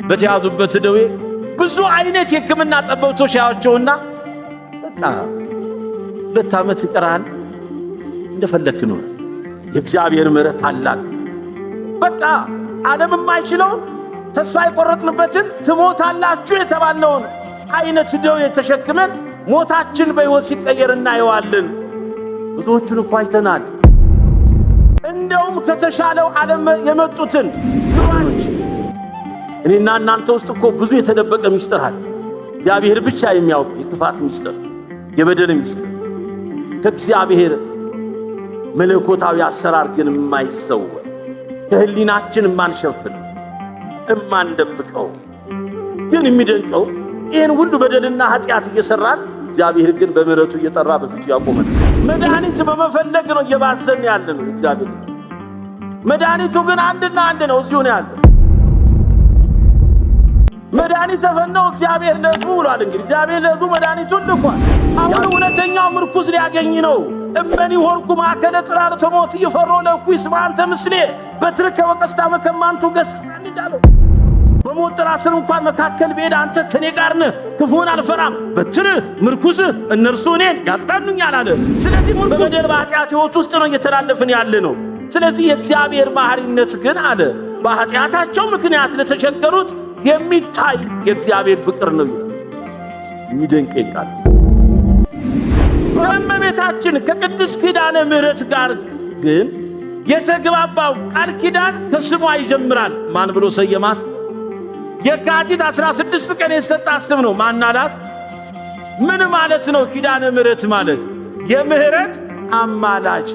በተያዙበት ደዌ ብዙ አይነት የሕክምና ጠበብቶች ያያቸውና በቃ 2 ዓመት ይቀራል እንደፈለክ ነው። የእግዚአብሔር ምሕረት ታላቅ በቃ ዓለም የማይችለው ተስፋ የቆረጥንበትን ትሞታላችሁ የተባለውን አይነት ደዌ ተሸክመን ሞታችን በሕይወት ሲቀየር እናየዋለን። ብዙዎቹን እኮ አይተናል። እንደውም ከተሻለው ዓለም የመጡትን ኑሮች እኔና እናንተ ውስጥ እኮ ብዙ የተደበቀ ምስጢር አለ። እግዚአብሔር ብቻ የሚያውቅ የክፋት ምስጢር፣ የበደል ምስጢር ከእግዚአብሔር መለኮታዊ አሰራር ግን የማይሰወር ከህሊናችን የማንሸፍን የማንደብቀው ግን የሚደንቀው ይህን ሁሉ በደልና ኃጢአት እየሰራን እግዚአብሔር ግን በምሕረቱ እየጠራ በፊቱ ያቆመን። መድኃኒት በመፈለግ ነው እየባሰን ያለ ነው። እግዚአብሔር መድኃኒቱ ግን አንድና አንድ ነው፣ እዚሁ ነው ያለው። መድኃኒት ተፈነው እግዚአብሔር ለሕዝቡ ብሏል። እንግዲህ እግዚአብሔር ለሕዝቡ መድኃኒቱን ልኳል። አሁን እውነተኛው ምርኩዝ ሊያገኝ ነው። እመኒ ሆርኩ ማእከለ ጽራርተ ሞት ይፈሮ ለኩይ ስማንተ ምስሌ በትርከ ወቀስታ መከማንቱ ገስጻን እንዳለው በሞት ጥላ ስር እንኳን መካከል ብሄድ አንተ ከኔ ጋር ነህ፣ ክፉን አልፈራም፣ በትር ምርኩዝ እነርሱ እኔን ያጽናኑኛል አለ። ስለዚህ በበደል በኃጢአት ሕይወት ውስጥ ነው እየተላለፍን ያለ ነው። ስለዚህ የእግዚአብሔር መሐሪነት ግን አለ በኃጢአታቸው ምክንያት ለተቸገሩት የሚታይ የእግዚአብሔር ፍቅር ነው። የሚደንቅ ቃል ከእመቤታችን ከቅድስት ኪዳነ ምሕረት ጋር ግን የተግባባው ቃል ኪዳን ከስሟ ይጀምራል። ማን ብሎ ሰየማት? የካቲት 16 ቀን የተሰጣት ስም ነው። ማናላት? ምን ማለት ነው? ኪዳነ ምሕረት ማለት የምህረት አማላጅ።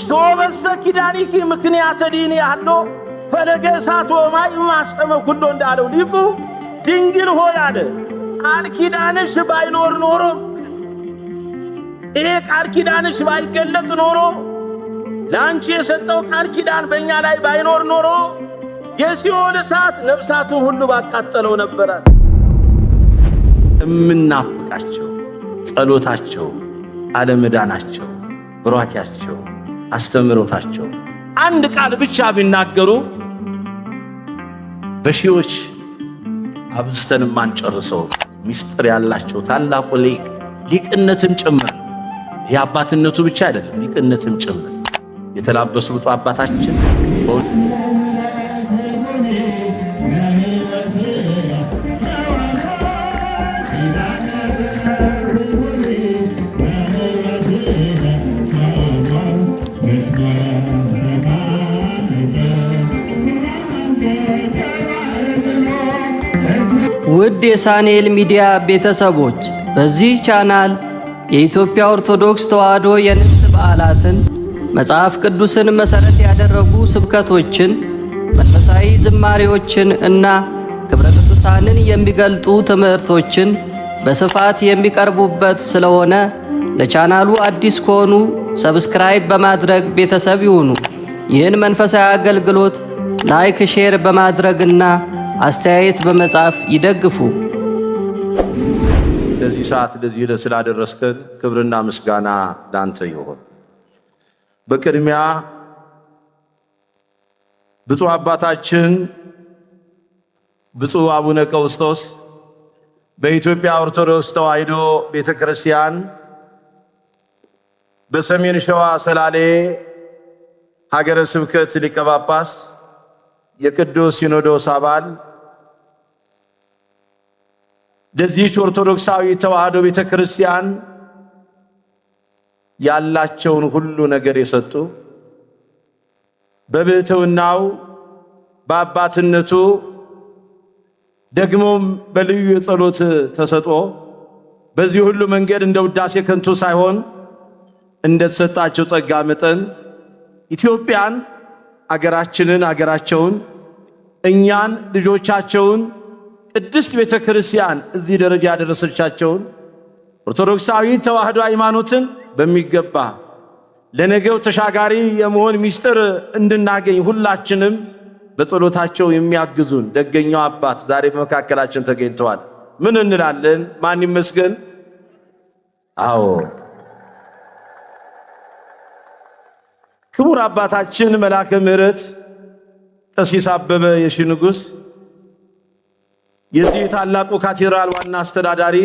ሶበሰ ኪዳኒኪ ምክንያተ ዲን ያሎ ፈለገ እሳት ወማይ ማስጠመ ኩሎ እንዳለው ሊቁ ድንግል ሆይ አለ ቃል ኪዳንሽ ባይኖር ኖሮ ይሄ ቃል ኪዳንሽ ባይገለጥ ኖሮ ላንቺ የሰጠው ቃል ኪዳን በእኛ ላይ ባይኖር ኖሮ የሲኦል እሳት ነፍሳቱን ሁሉ ባቃጠለው ነበረ። እምናፍቃቸው ጸሎታቸው፣ አለመዳናቸው፣ ብሯኪያቸው፣ አስተምሮታቸው አንድ ቃል ብቻ ቢናገሩ በሺዎች አብዝተን ማንጨርሰው ምስጢር ያላቸው ታላቁ ሊቅነትም ጭምር የአባትነቱ ብቻ አይደለም ሊቅነትም ጭምር የተላበሱ ብፁዕ አባታችን ውድ የሳንኤል ሚዲያ ቤተሰቦች በዚህ ቻናል የኢትዮጵያ ኦርቶዶክስ ተዋሕዶ የንግስ በዓላትን፣ መጽሐፍ ቅዱስን መሠረት ያደረጉ ስብከቶችን፣ መንፈሳዊ ዝማሬዎችን እና ክብረ ቅዱሳንን የሚገልጡ ትምህርቶችን በስፋት የሚቀርቡበት ስለሆነ ለቻናሉ አዲስ ከሆኑ ሰብስክራይብ በማድረግ ቤተሰብ ይሁኑ። ይህን መንፈሳዊ አገልግሎት ላይክ፣ ሼር በማድረግና አስተያየት በመጻፍ ይደግፉ። ለዚህ ሰዓት ለዚህ ዕለት ስላደረስከን ክብርና ምስጋና ላንተ ይሁን። በቅድሚያ ብፁዕ አባታችን ብፁዕ አቡነ ቀውስጦስ በኢትዮጵያ ኦርቶዶክስ ተዋሕዶ ቤተክርስቲያን በሰሜን ሸዋ ሰላሌ ሀገረ ስብከት ሊቀ ጳጳስ የቅዱስ ሲኖዶስ አባል ለዚህች ኦርቶዶክሳዊ ተዋሕዶ ቤተክርስቲያን ያላቸውን ሁሉ ነገር የሰጡ በብሕትውናው በአባትነቱ ደግሞም በልዩ የጸሎት ተሰጥኦ በዚህ ሁሉ መንገድ እንደ ውዳሴ ከንቱ ሳይሆን እንደተሰጣቸው ጸጋ መጠን ኢትዮጵያን አገራችንን አገራቸውን እኛን ልጆቻቸውን ቅድስት ቤተክርስቲያን እዚህ ደረጃ ያደረሰቻቸውን ኦርቶዶክሳዊ ተዋሕዶ ሃይማኖትን በሚገባ ለነገው ተሻጋሪ የመሆን ምስጢር እንድናገኝ ሁላችንም በጸሎታቸው የሚያግዙን ደገኛው አባት ዛሬ በመካከላችን ተገኝተዋል። ምን እንላለን? ማን ይመስገን? አዎ ክቡር አባታችን መልአከ ምሕረት ቀሲስ አበበ የሺ ንጉሥ የዚህ ታላቁ ካቴድራል ዋና አስተዳዳሪ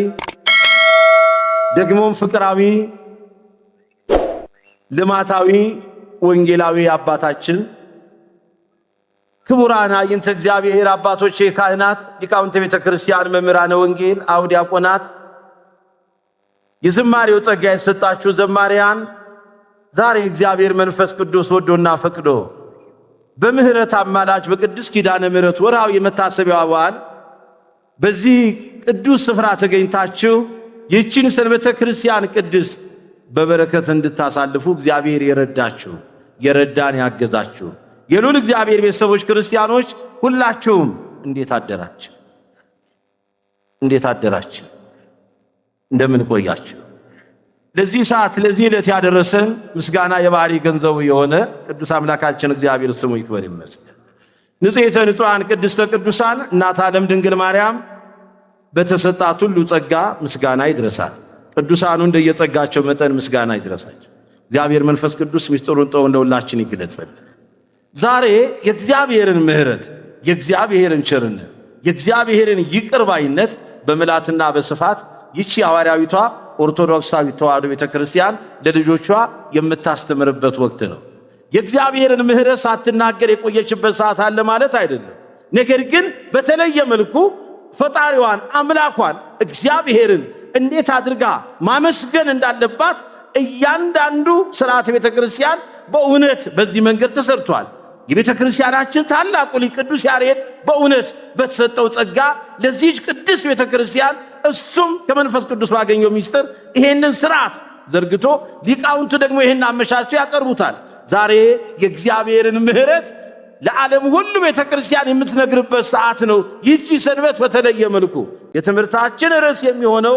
ደግሞም ፍቅራዊ ልማታዊ ወንጌላዊ አባታችን ክቡራን አይንተ እግዚአብሔር አባቶቼ ካህናት፣ ሊቃውንተ ቤተ ክርስቲያን፣ መምህራነ ወንጌል፣ አው ዲያቆናት፣ የዝማሬው ጸጋ የሰጣችሁ ዘማሪያን ዛሬ እግዚአብሔር መንፈስ ቅዱስ ወዶና ፈቅዶ በምህረት አማላጅ በቅዱስ ኪዳነ ምህረት ወርሃዊ የመታሰቢያው በዓል በዚህ ቅዱስ ስፍራ ተገኝታችሁ ይህችን ሰንበተ ክርስቲያን ቅድስት በበረከት እንድታሳልፉ እግዚአብሔር የረዳችሁ የረዳን ያገዛችሁ የሉል እግዚአብሔር ቤተሰቦች ክርስቲያኖች ሁላችሁም እንዴት አደራችሁ? እንዴት አደራችሁ? እንደምን ቆያችሁ? ለዚህ ሰዓት ለዚህ ዕለት ያደረሰን ምስጋና የባህሪ ገንዘቡ የሆነ ቅዱስ አምላካችን እግዚአብሔር ስሙ ይክበር ይመስገን። ንጽሕተ ንጹሐን ቅድስተ ቅዱሳን እናት ዓለም ድንግል ማርያም በተሰጣት ሁሉ ጸጋ ምስጋና ይድረሳት። ቅዱሳኑ እንደየጸጋቸው መጠን ምስጋና ይድረሳቸው። እግዚአብሔር መንፈስ ቅዱስ ምስጢሩን ጠው እንደሁላችን ይግለጽልን። ዛሬ የእግዚአብሔርን ምሕረት፣ የእግዚአብሔርን ቸርነት፣ የእግዚአብሔርን ይቅርባይነት በምላትና በስፋት ይቺ ሐዋርያዊቷ ኦርቶዶክሳዊት ተዋሕዶ ቤተክርስቲያን ለልጆቿ የምታስተምርበት ወቅት ነው። የእግዚአብሔርን ምሕረት ሳትናገር የቆየችበት ሰዓት አለ ማለት አይደለም። ነገር ግን በተለየ መልኩ ፈጣሪዋን አምላኳን እግዚአብሔርን እንዴት አድርጋ ማመስገን እንዳለባት እያንዳንዱ ሥርዓተ ቤተክርስቲያን በእውነት በዚህ መንገድ ተሰርቷል። የቤተክርስቲያናችን ታላቁ ሊቅ ቅዱስ ያሬድ በእውነት በተሰጠው ጸጋ ለዚህ ቅዱስ ቤተክርስቲያን እሱም ከመንፈስ ቅዱስ ባገኘው ሚስጥር ይሄንን ሥርዓት ዘርግቶ ሊቃውንቱ ደግሞ ይሄን አመቻችተው ያቀርቡታል። ዛሬ የእግዚአብሔርን ምሕረት ለዓለም ሁሉ ቤተክርስቲያን የምትነግርበት ሰዓት ነው። ይህቺ ሰንበት በተለየ መልኩ የትምህርታችን ርዕስ የሚሆነው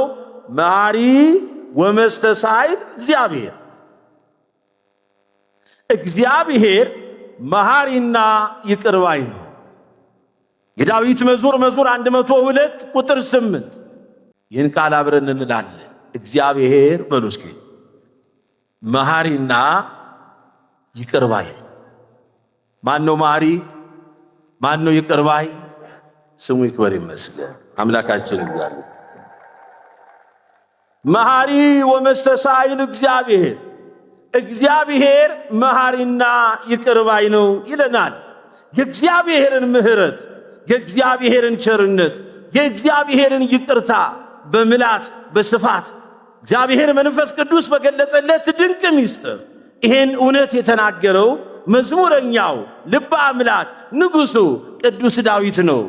መሐሪ ወመስተሳይል እግዚአብሔር። እግዚአብሔር መሐሪና ይቅር ባይ ነው። የዳዊት መዝሙር 102 ቁጥር 8 ይህን ቃል አብረን እንላለን። እግዚአብሔር በሉ እስኪ መሐሪና ይቅር ባይ። ማን ነው መሐሪ? ማን ነው ይቅር ባይ? ስሙ ይክበር ይመስገን አምላካችን እግዚአብሔር። መሐሪ ወመስተሳይል እግዚአብሔር፣ እግዚአብሔር መሐሪና ይቅር ባይ ነው ይለናል። የእግዚአብሔርን ምሕረት፣ የእግዚአብሔርን ቸርነት፣ የእግዚአብሔርን ይቅርታ በምላት በስፋት እግዚአብሔር መንፈስ ቅዱስ በገለጸለት ድንቅ ሚስጥር ይሄን እውነት የተናገረው መዝሙረኛው ልበ አምላክ ንጉሡ ቅዱስ ዳዊት ነው።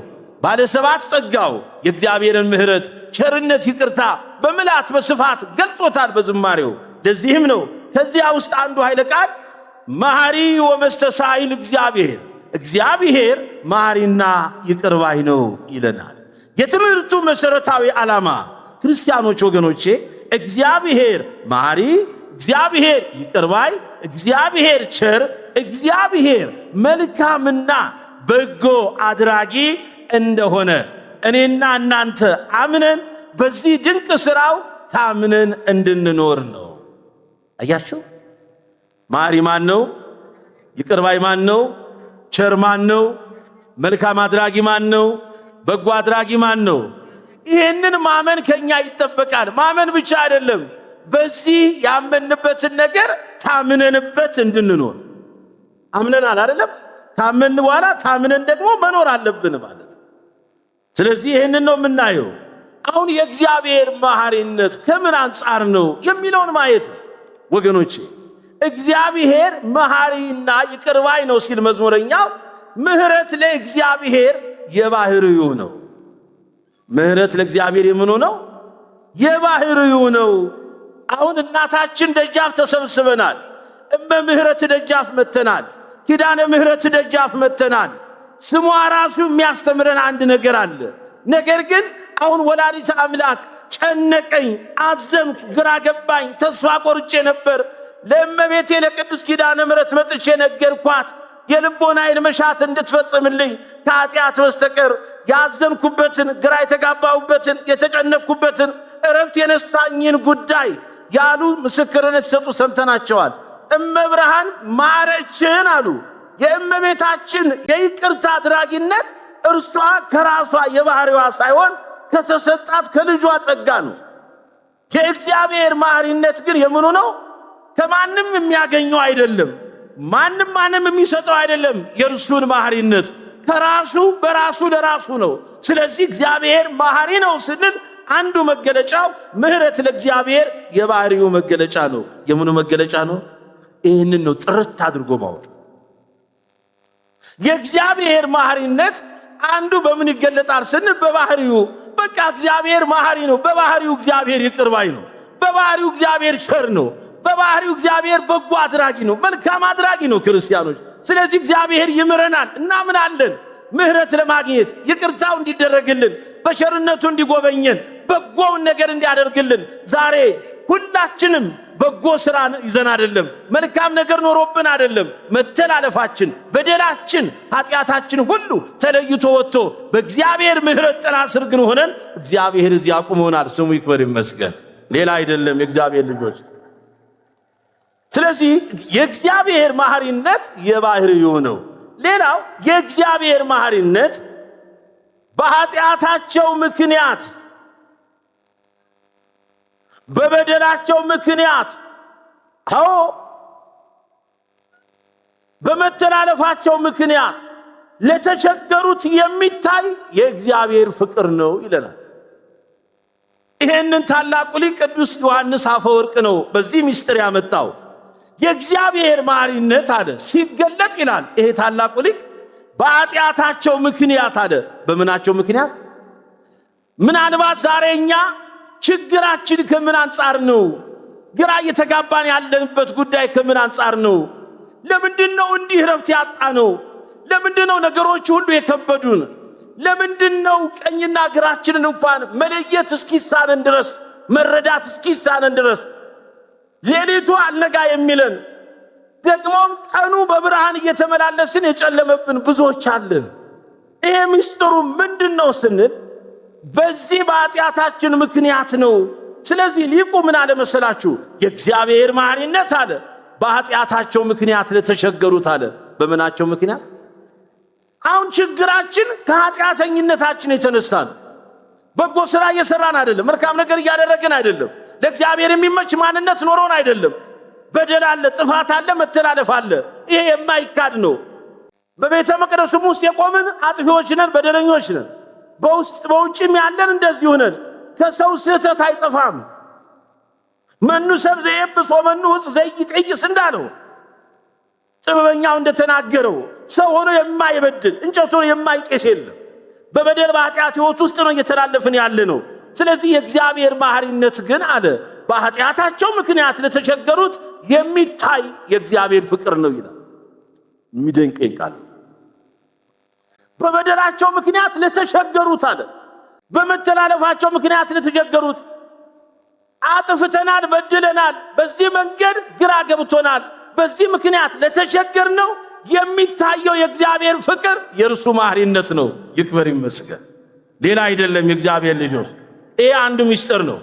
ባለ ሰባት ጸጋው የእግዚአብሔርን ምሕረት፣ ቸርነት፣ ይቅርታ በምላት በስፋት ገልጾታል በዝማሬው። ለዚህም ነው ከዚያ ውስጥ አንዱ ኃይለ ቃል መሐሪ ወመስተሳይል እግዚአብሔር፣ እግዚአብሔር መሐሪና ይቅር ባይ ነው ይለናል። የትምህርቱ መሰረታዊ ዓላማ ክርስቲያኖች ወገኖቼ እግዚአብሔር መሐሪ፣ እግዚአብሔር ይቅር ባይ፣ እግዚአብሔር ቸር፣ እግዚአብሔር መልካምና በጎ አድራጊ እንደሆነ እኔና እናንተ አምነን በዚህ ድንቅ ሥራው ታምነን እንድንኖር ነው። አያችሁ፣ መሐሪ ማን ነው? ይቅር ባይ ማን ነው? ቸር ማን ነው? መልካም አድራጊ ማን ነው? በጎ አድራጊ ማን ነው? ይህንን ማመን ከኛ ይጠበቃል። ማመን ብቻ አይደለም፣ በዚህ ያመንበትን ነገር ታምነንበት እንድንኖር። አምነናል አይደለም? ታመን በኋላ ታምነን ደግሞ መኖር አለብን ማለት። ስለዚህ ይህንን ነው የምናየው። አሁን የእግዚአብሔር መሐሪነት ከምን አንጻር ነው የሚለውን ማየት ወገኖቼ። እግዚአብሔር መሐሪና ይቅር ባይ ነው ሲል መዝሙረኛው ምሕረት ለእግዚአብሔር የባህሪው ነው። ምሕረት ለእግዚአብሔር የምኑ ነው? የባህሪው ነው። አሁን እናታችን ደጃፍ ተሰብስበናል። እመምህረት ደጃፍ መተናል። ኪዳነ ምሕረት ደጃፍ መተናል። ስሟ ራሱ የሚያስተምረን አንድ ነገር አለ። ነገር ግን አሁን ወላዲተ አምላክ ጨነቀኝ፣ አዘንኩ፣ ግራ ገባኝ፣ ተስፋ ቆርጬ ነበር። ለእመቤቴ ለቅዱስ ኪዳነ ምሕረት መጥቼ ነገርኳት የልቦናዬን መሻት እንድትፈጽምልኝ ከኃጢአት በስተቀር ያዘንኩበትን፣ ግራ የተጋባሁበትን፣ የተጨነቅኩበትን፣ እረፍት የነሳኝን ጉዳይ ያሉ ምስክርነት ሲሰጡ ሰምተናቸዋል። እመብርሃን ማረችን አሉ። የእመቤታችን የይቅርታ አድራጊነት እርሷ ከራሷ የባህሪዋ ሳይሆን ከተሰጣት ከልጇ ጸጋ ነው። የእግዚአብሔር መሐሪነት ግን የምኑ ነው? ከማንም የሚያገኘው አይደለም። ማንም የሚሰጠው አይደለም። የእርሱን መሐሪነት ከራሱ በራሱ ለራሱ ነው። ስለዚህ እግዚአብሔር መሐሪ ነው ስንል አንዱ መገለጫው ምህረት ለእግዚአብሔር የባህሪው መገለጫ ነው። የምኑ መገለጫ ነው? ይህንን ነው ጥርት አድርጎ ማወቅ። የእግዚአብሔር መሐሪነት አንዱ በምን ይገለጣል ስንል በባህሪው። በቃ እግዚአብሔር መሐሪ ነው። በባህሪው እግዚአብሔር ይቅር ባይ ነው። በባህሪው እግዚአብሔር ቸር ነው። በባህሪው እግዚአብሔር በጎ አድራጊ ነው፣ መልካም አድራጊ ነው። ክርስቲያኖች ስለዚህ እግዚአብሔር ይምረናል። እናምናለን። ምህረት ለማግኘት ይቅርታው እንዲደረግልን፣ በቸርነቱ እንዲጎበኘን፣ በጎውን ነገር እንዲያደርግልን። ዛሬ ሁላችንም በጎ ስራ ይዘን አይደለም፣ መልካም ነገር ኖሮብን አይደለም። መተላለፋችን፣ በደላችን፣ ኃጢአታችን ሁሉ ተለይቶ ወጥቶ በእግዚአብሔር ምህረት ጥላ ስር ግን ሆነን እግዚአብሔር እዚህ አቁሞናል። ስሙ ይክበር ይመስገን። ሌላ አይደለም የእግዚአብሔር ልጆች። ስለዚህ የእግዚአብሔር መሐሪነት የባህሪው ነው። ሌላው የእግዚአብሔር መሐሪነት በኃጢአታቸው ምክንያት በበደላቸው ምክንያት በመተላለፋቸው ምክንያት ለተቸገሩት የሚታይ የእግዚአብሔር ፍቅር ነው ይለናል። ይሄንን ታላቁ ሊቅ ቅዱስ ዮሐንስ አፈወርቅ ነው በዚህ ምስጢር ያመጣው። የእግዚአብሔር መሐሪነት አለ ሲገለጥ ይላል ይሄ ታላቁ ሊቅ በኃጢአታቸው ምክንያት አለ። በምናቸው ምክንያት? ምናልባት ዛሬ እኛ ችግራችን ከምን አንጻር ነው? ግራ እየተጋባን ያለንበት ጉዳይ ከምን አንጻር ነው? ለምንድነው እንዲህ ረፍት ያጣ ነው? ለምንድነው ነገሮች ሁሉ የከበዱን? ለምንድነው ቀኝና ግራችንን እንኳን መለየት እስኪሳነን ድረስ መረዳት እስኪሳነን ድረስ ሌሊቱ አልነጋ የሚለን ደግሞም ቀኑ በብርሃን እየተመላለስን የጨለመብን ብዙዎች አለን? ይሄ ምስጢሩ ምንድነው ስንል በዚህ በኃጢአታችን ምክንያት ነው። ስለዚህ ሊቁ ምን አለ መሰላችሁ? የእግዚአብሔር መሐሪነት አለ በኃጢአታቸው ምክንያት ለተቸገሩት አለ። በምናቸው ምክንያት? አሁን ችግራችን ከኃጢአተኝነታችን የተነሳ ነው። በጎ ስራ እየሰራን አይደለም፣ መልካም ነገር እያደረግን አይደለም፣ ለእግዚአብሔር የሚመች ማንነት ኖሮን አይደለም። በደል አለ፣ ጥፋት አለ፣ መተላለፍ አለ። ይሄ የማይካድ ነው። በቤተ መቅደሱም ውስጥ የቆምን አጥፊዎች ነን፣ በደለኞች ነን። በውስጥ በውጭም ያለን እንደዚሁ ነን። ከሰው ስህተት አይጠፋም። መኑ ሰብ ዘይብስ ወመኑ ዕፅ ዘይጤይስ እንዳለው ጥበበኛው እንደተናገረው ሰው ሆኖ የማይበድል እንጨት ሆኖ የማይጤስ የለም። በበደል በኃጢአት ሕይወት ውስጥ ነው እየተላለፍን ያለ ነው። ስለዚህ የእግዚአብሔር መሐሪነት ግን አለ በኃጢአታቸው ምክንያት ለተቸገሩት የሚታይ የእግዚአብሔር ፍቅር ነው ይላል። የሚደንቀኝ ቃል። በበደላቸው ምክንያት ለተቸገሩት አለ በመተላለፋቸው ምክንያት ለተቸገሩት አጥፍተናል፣ በድለናል፣ በዚህ መንገድ ግራ ገብቶናል፣ በዚህ ምክንያት ለተቸገርነው የሚታየው የእግዚአብሔር ፍቅር የእርሱ መሐሪነት ነው። ይክበር ይመስገን። ሌላ አይደለም የእግዚአብሔር ልጆች። ይሄ አንዱ ምስጢር ነው።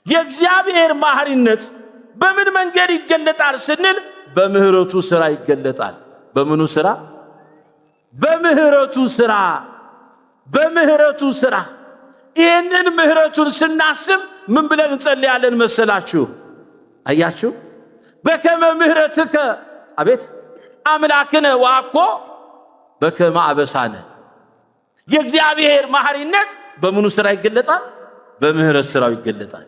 የእግዚአብሔር መሐሪነት በምን መንገድ ይገለጣል ስንል በምህረቱ ሥራ ይገለጣል። በምኑ ሥራ? በምህረቱ ሥራ። በምህረቱ ሥራ። ይህንን ምህረቱን ስናስብ ምን ብለን እንጸልያለን መሰላችሁ? አያችሁ? በከመ ምህረትከ አቤት አምላክነ ወአኮ በከመ አበሳነ። የእግዚአብሔር መሐሪነት በምኑ ሥራ ይገለጣል? በምህረት ሥራው ይገለጣል።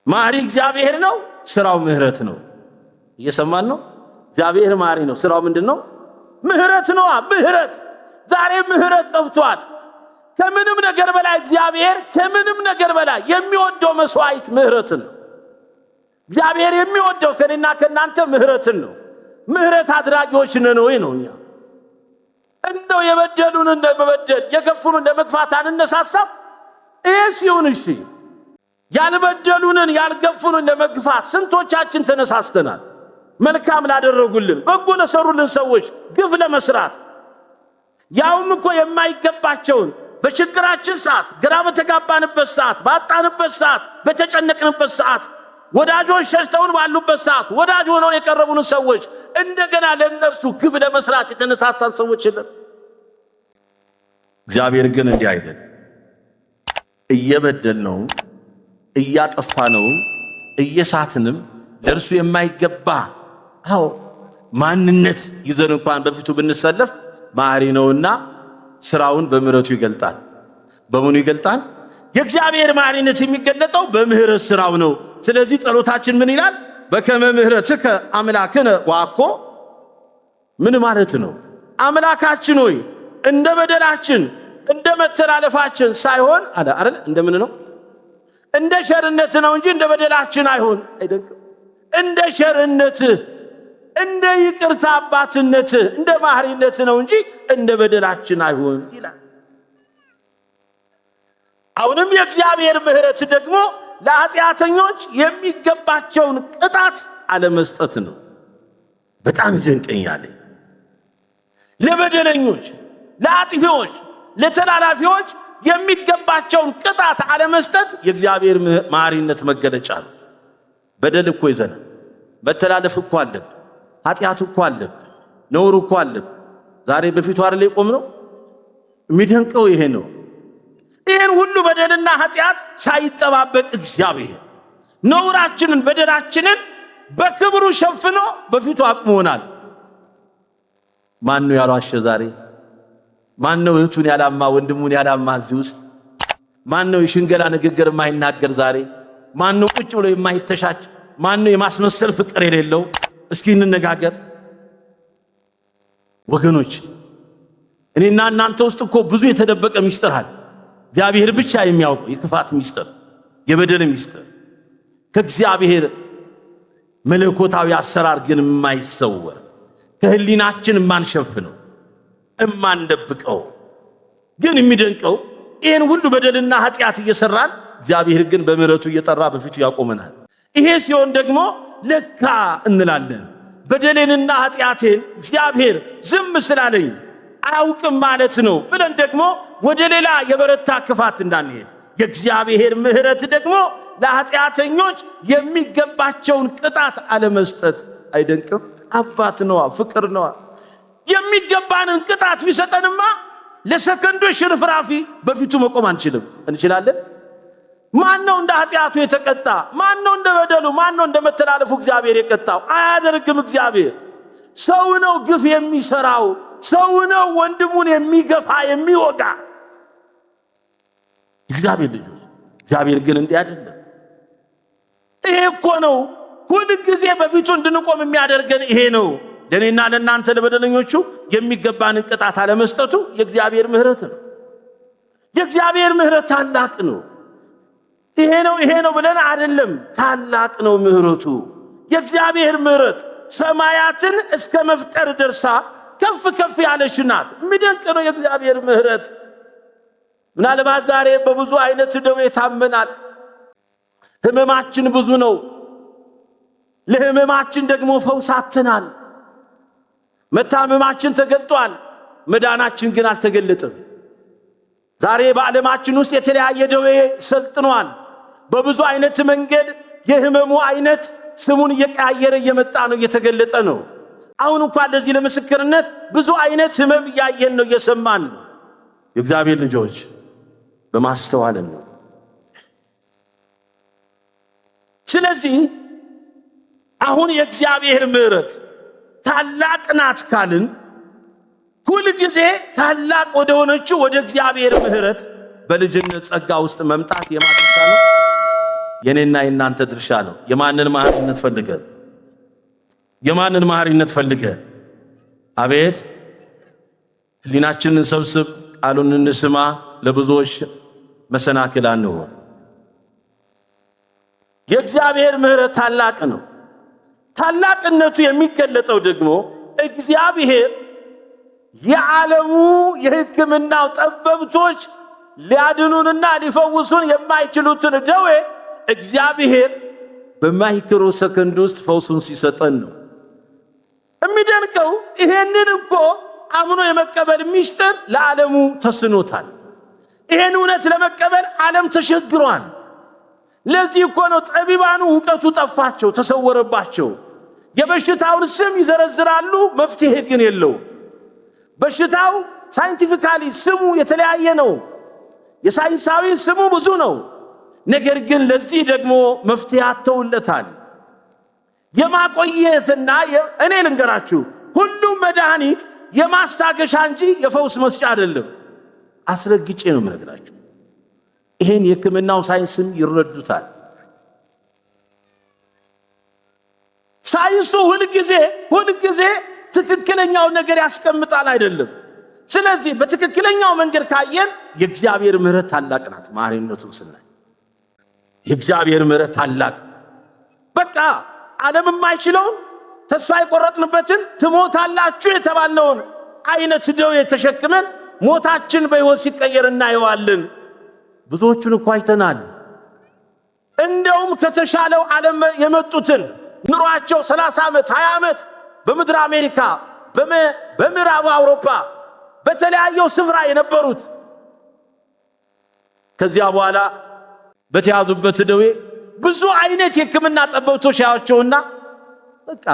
መሐሪ እግዚአብሔር ነው፣ ሥራው ምህረት ነው። እየሰማን ነው? እግዚአብሔር መሐሪ ነው፣ ሥራው ምንድነው? ምህረት ነው። ምህረት ዛሬ ምህረት ጠፍቷል። ከምንም ነገር በላይ እግዚአብሔር ከምንም ነገር በላይ የሚወደው መስዋዕት ምህረትን ነው። እግዚአብሔር የሚወደው ከኔና ከናንተ ምህረትን ነው። ምህረት አድራጊዎች ነን ወይ ነው? እኛ እንደው የበደሉን እንደመበደል የገፉን እንደመግፋት አንነሳሳም? ይሄ ሲሆን እሺ፣ ያልበደሉንን ያልገፉንን ለመግፋት ስንቶቻችን ተነሳስተናል? መልካም ላደረጉልን በጎ ለሰሩልን ሰዎች ግፍ ለመስራት ያውም እኮ የማይገባቸውን በችግራችን ሰዓት፣ ግራ በተጋባንበት ሰዓት፣ ባጣንበት ሰዓት፣ በተጨነቅንበት ሰዓት ወዳጆች ሸሽተውን ባሉበት ሰዓት ወዳጅ ሆነው የቀረቡን ሰዎች እንደገና ለነርሱ ግፍ ለመስራት የተነሳሳን ሰዎች የለም? እግዚአብሔር ግን እንዲህ አይደለም። እየበደልነው እያጠፋነው እየሳትንም ለእርሱ የማይገባ ማንነት ይዘን እንኳን በፊቱ ብንሰለፍ መሐሪ ነውና ስራውን በምህረቱ ይገልጣል። በምኑ ይገልጣል? የእግዚአብሔር መሐሪነት የሚገለጠው በምህረት ስራው ነው። ስለዚህ ጸሎታችን ምን ይላል? በከመ ምህረትከ አምላክነ ወአኮ ምን ማለት ነው? አምላካችን ሆይ እንደ በደላችን እንደ መተላለፋችን ሳይሆን አለ አይደል? እንደምን ነው? እንደ ቸርነት ነው እንጂ እንደ በደላችን አይሆን አይደለም። እንደ ቸርነት እንደ ይቅርታ አባትነት እንደ መሐሪነት ነው እንጂ እንደ በደላችን አይሆን ይላል። አሁንም የእግዚአብሔር ምህረት ደግሞ ለኃጢአተኞች የሚገባቸውን ቅጣት አለመስጠት ነው። በጣም ይደንቀኛል። ለበደለኞች፣ ለአጥፊዎች፣ ለተላላፊዎች የሚገባቸውን ቅጣት አለመስጠት የእግዚአብሔር መሐሪነት መገለጫ ነው። በደል እኮ ይዘናል። መተላለፍ እኮ አለብን። ኃጢአት እኮ አለብን። ነውር እኮ አለብን። ዛሬ በፊቱ አይደል የቆምነው? የሚደንቀው ይሄ ነው። ይሄን ሁሉ በደልና ኃጢአት ሳይጠባበቅ እግዚአብሔር ነውራችንን በደላችንን በክብሩ ሸፍኖ በፊቱ አቁሞናል። ማን ነው ያልዋሸ ዛሬ? ማን ነው እህቱን ያላማ ወንድሙን ያላማ እዚህ ውስጥ? ማን ነው የሽንገላ ንግግር የማይናገር ዛሬ? ማን ነው ቁጭ ብሎ የማይተሻች? ማን ነው የማስመሰል ፍቅር የሌለው? እስኪ እንነጋገር ወገኖች። እኔና እናንተ ውስጥ እኮ ብዙ የተደበቀ ሚስጥር አለ። እግዚአብሔር ብቻ የሚያውቀው የክፋት ሚስጥር፣ የበደል ሚስጥር ከእግዚአብሔር መለኮታዊ አሰራር ግን የማይሰወር ከህሊናችን የማንሸፍነው የማንደብቀው ግን የሚደንቀው ይህን ሁሉ በደልና ኃጢአት እየሰራን እግዚአብሔር ግን በምህረቱ እየጠራ በፊቱ ያቆመናል። ይሄ ሲሆን ደግሞ ለካ እንላለን በደሌንና ኃጢአቴን እግዚአብሔር ዝም ስላለኝ አያውቅም ማለት ነው ብለን ደግሞ ወደ ሌላ የበረታ ክፋት እንዳንሄድ የእግዚአብሔር ምህረት ደግሞ ለኃጢአተኞች የሚገባቸውን ቅጣት አለመስጠት አይደንቅም? አባት ነዋ፣ ፍቅር ነዋ። የሚገባንን ቅጣት ቢሰጠንማ ለሰከንዶች ሽርፍራፊ በፊቱ መቆም አንችልም። እንችላለን? ማን ነው እንደ ኃጢአቱ የተቀጣ? ማን ነው እንደ በደሉ? ማን ነው እንደ መተላለፉ እግዚአብሔር የቀጣው? አያደርግም። እግዚአብሔር ሰው ነው ግፍ የሚሰራው፣ ሰው ነው ወንድሙን የሚገፋ የሚወጋ። እግዚአብሔር ልጅ እግዚአብሔር ግን እንዲህ አይደለም። ይሄ እኮ ነው ሁሉ ጊዜ በፊቱ እንድንቆም የሚያደርገን ይሄ ነው። ለኔና ለናንተ ለበደለኞቹ የሚገባንን ቅጣት አለመስጠቱ የእግዚአብሔር ምህረት ነው። የእግዚአብሔር ምህረት ታላቅ ነው። ይሄ ነው ብለን አይደለም፣ ታላቅ ነው ምህረቱ። የእግዚአብሔር ምህረት ሰማያትን እስከ መፍጠር ደርሳ ከፍ ከፍ ያለች ናት። የሚደንቅ ነው የእግዚአብሔር ምህረት። ምናልባት ዛሬ በብዙ አይነት ደዌ ታመናል። ህመማችን ብዙ ነው። ለህመማችን ደግሞ ፈውስ አጥተናል። መታመማችን ተገልጧል፣ መዳናችን ግን አልተገለጠም። ዛሬ በዓለማችን ውስጥ የተለያየ ደዌ ሰልጥኗል። በብዙ አይነት መንገድ የህመሙ አይነት ስሙን እየቀያየረ እየመጣ ነው፣ እየተገለጠ ነው። አሁን እንኳን ለዚህ ለምስክርነት ብዙ አይነት ህመም እያየን ነው፣ እየሰማን ነው። የእግዚአብሔር ልጆች በማስተዋል ነው። ስለዚህ አሁን የእግዚአብሔር ምህረት ታላቅ ናት ካልን ሁሉ ጊዜ ታላቅ ወደ ሆነችው ወደ እግዚአብሔር ምህረት በልጅነት ጸጋ ውስጥ መምጣት የማድረሻ ነው። የኔና የናንተ ድርሻ ነው። የማንን መሐሪነት ፈልገ? የማንን መሐሪነት ፈልገ? አቤት ህሊናችንን ሰብስብ፣ ቃሉን እንስማ፣ ለብዙዎች መሰናክል አንሆን። የእግዚአብሔር ምህረት ታላቅ ነው። ታላቅነቱ የሚገለጠው ደግሞ እግዚአብሔር የዓለሙ የሕክምናው ጠበብቶች ሊያድኑንና ሊፈውሱን የማይችሉትን ደዌ እግዚአብሔር በማይክሮ ሰከንድ ውስጥ ፈውሱን ሲሰጠን ነው። የሚደንቀው ይሄንን እኮ አምኖ የመቀበል ሚስጥር ለዓለሙ ተስኖታል። ይሄን እውነት ለመቀበል ዓለም ተሸግሯል። ለዚህ እኮ ነው ጠቢባኑ ዕውቀቱ ጠፋቸው፣ ተሰወረባቸው። የበሽታውን ስም ይዘረዝራሉ፣ መፍትሄ ግን የለው። በሽታው ሳይንቲፊካሊ ስሙ የተለያየ ነው። የሳይንሳዊ ስሙ ብዙ ነው። ነገር ግን ለዚህ ደግሞ መፍትሄ አተውለታል። የማቆየትና እኔ ልንገራችሁ ሁሉም መድኃኒት የማስታገሻ እንጂ የፈውስ መስጫ አይደለም። አስረግጬ ነው የምነግራችሁ። ይሄን የሕክምናው ሳይንስም ይረዱታል። ሳይንሱ ሁልጊዜ ትክክለኛው ነገር ያስቀምጣል አይደለም። ስለዚህ በትክክለኛው መንገድ ካየን የእግዚአብሔር ምሕረት ታላቅ ናት። ማሪነቱን ስናይ የእግዚአብሔር ምሕረት ታላቅ በቃ ዓለም የማይችለውን ተስፋ የቆረጥንበትን ትሞታላችሁ የተባልነውን አይነት ደዌ ተሸክመን ሞታችን በሕይወት ሲቀየር እናየዋለን። ብዙዎቹን እኮ አይተናል። እንደውም ከተሻለው ዓለም የመጡትን ኑሯቸው 30 ዓመት 20 ዓመት በምድር አሜሪካ በምዕራብ አውሮፓ በተለያየው ስፍራ የነበሩት ከዚያ በኋላ በተያዙበት ደዌ ብዙ አይነት የሕክምና ጠበብቶች ያያቸውና በቃ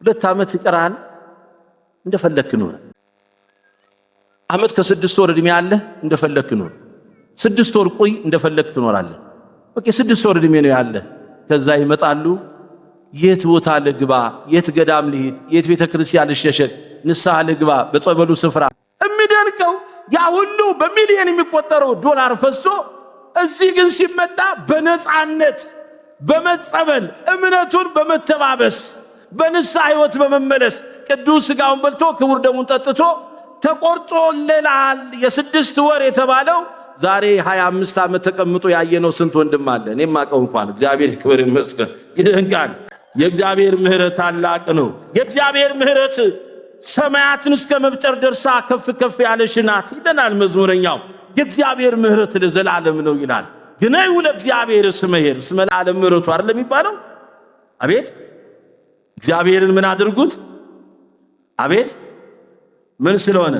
2 ዓመት ይቀራል እንደፈለክ ኑር፣ ዓመት ከ6 ወር ዕድሜ ያለ እንደፈለክ ኑር፣ 6 ወር ቆይ እንደፈለክ ትኖራለህ። በቃ 6 ወር ዕድሜ ነው ያለ። ከዛ ይመጣሉ። የት ቦታ ልግባ፣ የት ገዳም ልሂድ፣ የት ቤተ ክርስቲያን ልሸሸግ፣ ንስሐ ልግባ በጸበሉ ስፍራ። የሚደንቀው ያ ሁሉ በሚሊዮን የሚቆጠረው ዶላር ፈሶ እዚህ ግን ሲመጣ በነፃነት በመጸበል እምነቱን በመተባበስ በንስሐ ሕይወት በመመለስ ቅዱስ ሥጋውን በልቶ ክቡር ደሙን ጠጥቶ ተቆርጦልናል የ6 ወር የተባለው ዛሬ 25 ዓመት ተቀምጦ ያየነው ስንት ወንድም አለ። እኔም አቀው እንኳን እግዚአብሔር ክብር ይመስገን። ይደንቃል። የእግዚአብሔር ምሕረት ታላቅ ነው። የእግዚአብሔር ምሕረት ሰማያትን እስከ መፍጠር ደርሳ ከፍ ከፍ ያለች ናት ይለናል መዝሙረኛው። የእግዚአብሔር ምሕረት ለዘላለም ነው ይላል። ግነዩ ለእግዚአብሔር እስመ ኄር እስመ ለዓለም ምሕረቱ አይደለም የሚባለው። አቤት እግዚአብሔርን ምን አድርጉት? አቤት ምን ስለሆነ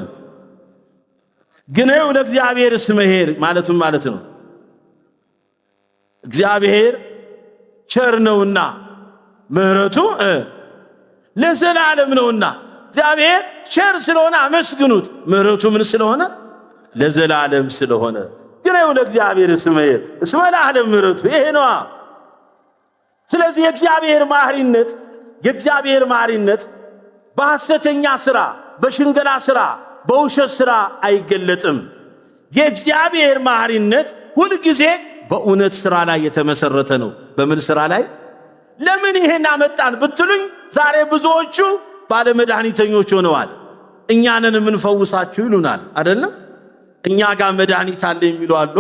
ግነዩ ለእግዚአብሔር እስመ ኄር ማለቱም ማለት ነው እግዚአብሔር ቸር ነውና ምሕረቱ ለዘላለም ነውና። እግዚአብሔር ቸር ስለሆነ አመስግኑት። ምሕረቱ ምን ስለሆነ? ለዘላለም ስለሆነ። ግነዩ ለእግዚአብሔር እስመ ኄር እስመ ለዓለም ምሕረቱ ይሄ ነው። ስለዚህ የእግዚአብሔር ማሪነት በሐሰተኛ ሥራ፣ በሽንገላ ሥራ፣ በውሸት ሥራ አይገለጥም። የእግዚአብሔር ማሪነት ሁልጊዜ በእውነት ሥራ ላይ የተመሰረተ ነው። በምን ሥራ ላይ? ለምን ይሄን አመጣን ብትሉኝ ዛሬ ብዙዎቹ ባለመድኃኒተኞች ሆነዋል። እኛንን የምንፈውሳችሁ ይሉናል አይደለም? እኛ ጋር መድኃኒት አለ የሚሉ አሉ።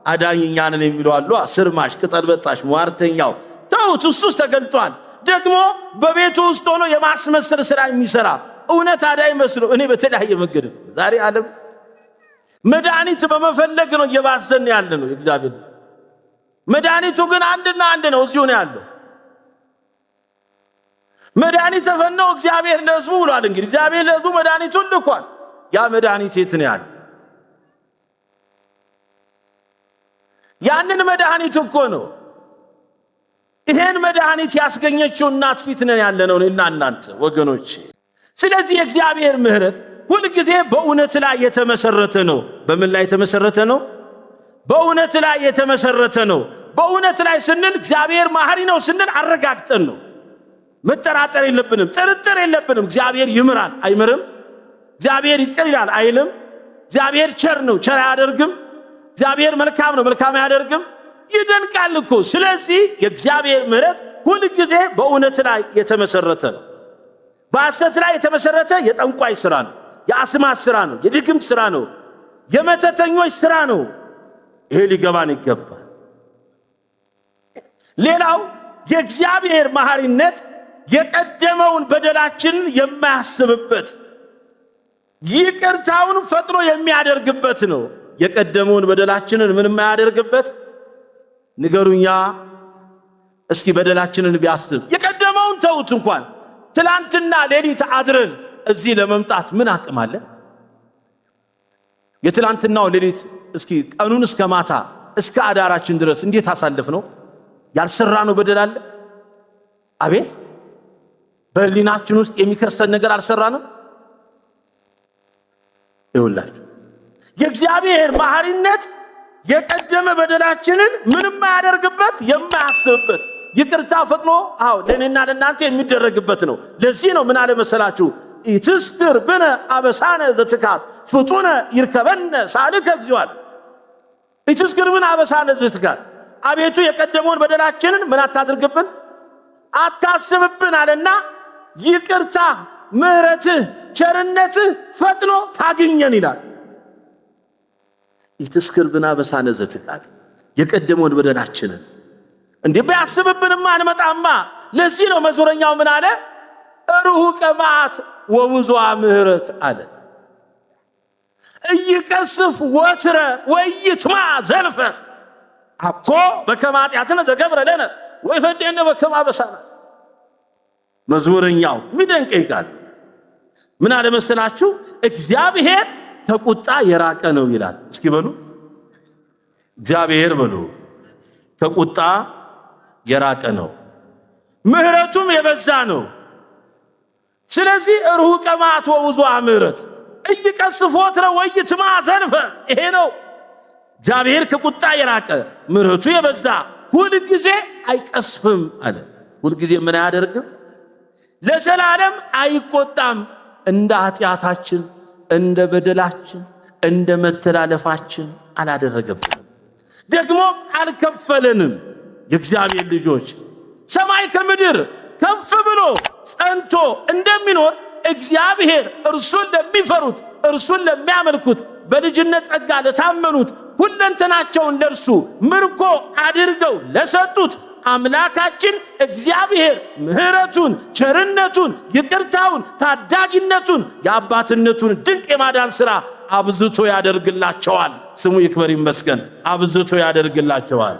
አዳኝ እኛንን የሚሉ አሉ። ስርማሽ፣ ቅጠል በጣሽ፣ ሟርተኛው ተውት፣ እሱስ ተገልጧል። ደግሞ በቤቱ ውስጥ ሆኖ የማስመሰል ሥራ የሚሰራ እውነት አዳኝ መስሎ እኔ በተለያየ መንገድ ዛሬ ዓለም መድኃኒት በመፈለግ ነው እየባሰን ያለ ነው። እግዚአብሔር መድኃኒቱ ግን አንድና አንድ ነው፣ እዚሁ ነው ያለው። መድኃኒት ተፈነው እግዚአብሔር ለሕዝቡ ብሏል። እንግዲህ እግዚአብሔር ለሕዝቡ መድኃኒቱን ልኳል። ያ መድኃኒት የት ነው ያለው? ያንን መድኃኒት እኮ ነው ይሄን መድኃኒት ያስገኘችው እናት ፊት ነን ያለነው እኔና እናንተ ወገኖች። ስለዚህ የእግዚአብሔር ምሕረት ሁልጊዜ በእውነት ላይ የተመሰረተ ነው። በምን ላይ የተመሰረተ ነው? በእውነት ላይ የተመሰረተ ነው። በእውነት ላይ ስንል እግዚአብሔር መሐሪ ነው ስንል አረጋግጠን ነው። መጠራጠር የለብንም፣ ጥርጥር የለብንም። እግዚአብሔር ይምራል አይምርም? እግዚአብሔር ይቅር ይላል አይልም? እግዚአብሔር ቸር ነው ቸር አያደርግም? እግዚአብሔር መልካም ነው መልካም አያደርግም? ይደንቃል እኮ። ስለዚህ የእግዚአብሔር ምሕረት ሁልጊዜ በእውነት ላይ የተመሰረተ ነው። በሐሰት ላይ የተመሰረተ የጠንቋይ ሥራ ነው፣ የአስማት ሥራ ነው፣ የድግምት ሥራ ነው፣ የመተተኞች ሥራ ነው። ይሄ ሊገባን ይገባል። ሌላው የእግዚአብሔር መሐሪነት የቀደመውን በደላችንን የማያስብበት ይቅርታውን ፈጥኖ የሚያደርግበት ነው። የቀደመውን በደላችንን ምን የማያደርግበት ንገሩኛ እስኪ። በደላችንን ቢያስብ የቀደመውን ተውት፣ እንኳን ትላንትና ሌሊት አድረን እዚህ ለመምጣት ምን አቅም አለ? የትላንትናው ሌሊት እስኪ ቀኑን እስከ ማታ እስከ አዳራችን ድረስ እንዴት አሳልፍ ነው? ያልሰራነው በደል አለ? አቤት በህሊናችን ውስጥ የሚከሰን ነገር አልሰራንም? ይውላችሁ የእግዚአብሔር መሐሪነት የቀደመ በደላችንን ምንም ማያደርግበት የማያስብበት ይቅርታ ፈጥኖ ለኔና ለናንተ የሚደረግበት ነው። ለዚህ ነው ምን አለ መሰላችሁ ኢትስክር ብነ አበሳነ ዘትካት ፍጡነ ይርከበነ ሳልከ እግዚኦአል ኢትስክር ብነ አበሳነ ዘትካት አቤቱ የቀደመውን በደላችንን ምን አታድርግብን አታስብብን አለና ይቅርታ ምህረትህ ቸርነትህ ፈጥኖ ታግኘን ይላል። ኢትስክር ብነ አበሳነ ዘትካት የቀደመውን በደላችንን እንዴ ቢያስብብንማ አንመጣማ። ለዚህ ነው መዝሙረኛው ምን አለ ሩሁቀ መዓት ወብዙኃ ምሕረት አለ ኢይቀስፍ ወትረ ወይትማ ዘልፈ አኮ በከመ ኃጢአትነ ዘገብረ ለነ ወይፈድየነ በከመ አበሳነ። መዝሙረኛው የሚደንቀኝ ቃል ምን አለ መሰላችሁ እግዚአብሔር ከቁጣ የራቀ ነው ይላል። እስኪ በሉ እግዚአብሔር በሉ ከቁጣ የራቀ ነው ምህረቱም የበዛ ነው። ስለዚህ ሩሁቀ መዓት ወብዙኃ ምሕረት ኢይቀስፍ ወትረ ወይትማ ዘልፈ ይሄ ነው እግዚአብሔር ከቁጣ የራቀ ምህረቱ የበዛ ሁልጊዜ አይቀስፍም አለ። ሁልጊዜ ምን አያደርግም ለዘላለም አይቆጣም። እንደ ኃጢአታችን እንደ በደላችን እንደ መተላለፋችን አላደረገብንም፣ ደግሞ አልከፈለንም። የእግዚአብሔር ልጆች ሰማይ ከምድር ከፍ ብሎ ጸንቶ እንደሚኖር እግዚአብሔር እርሱን ለሚፈሩት እርሱን ለሚያመልኩት በልጅነት ጸጋ ለታመኑት ሁለንተናቸውን ለእርሱ ምርኮ አድርገው ለሰጡት አምላካችን እግዚአብሔር ምህረቱን ቸርነቱን ይቅርታውን ታዳጊነቱን የአባትነቱን ድንቅ የማዳን ሥራ አብዝቶ ያደርግላቸዋል። ስሙ ይክበር ይመስገን። አብዝቶ ያደርግላቸዋል።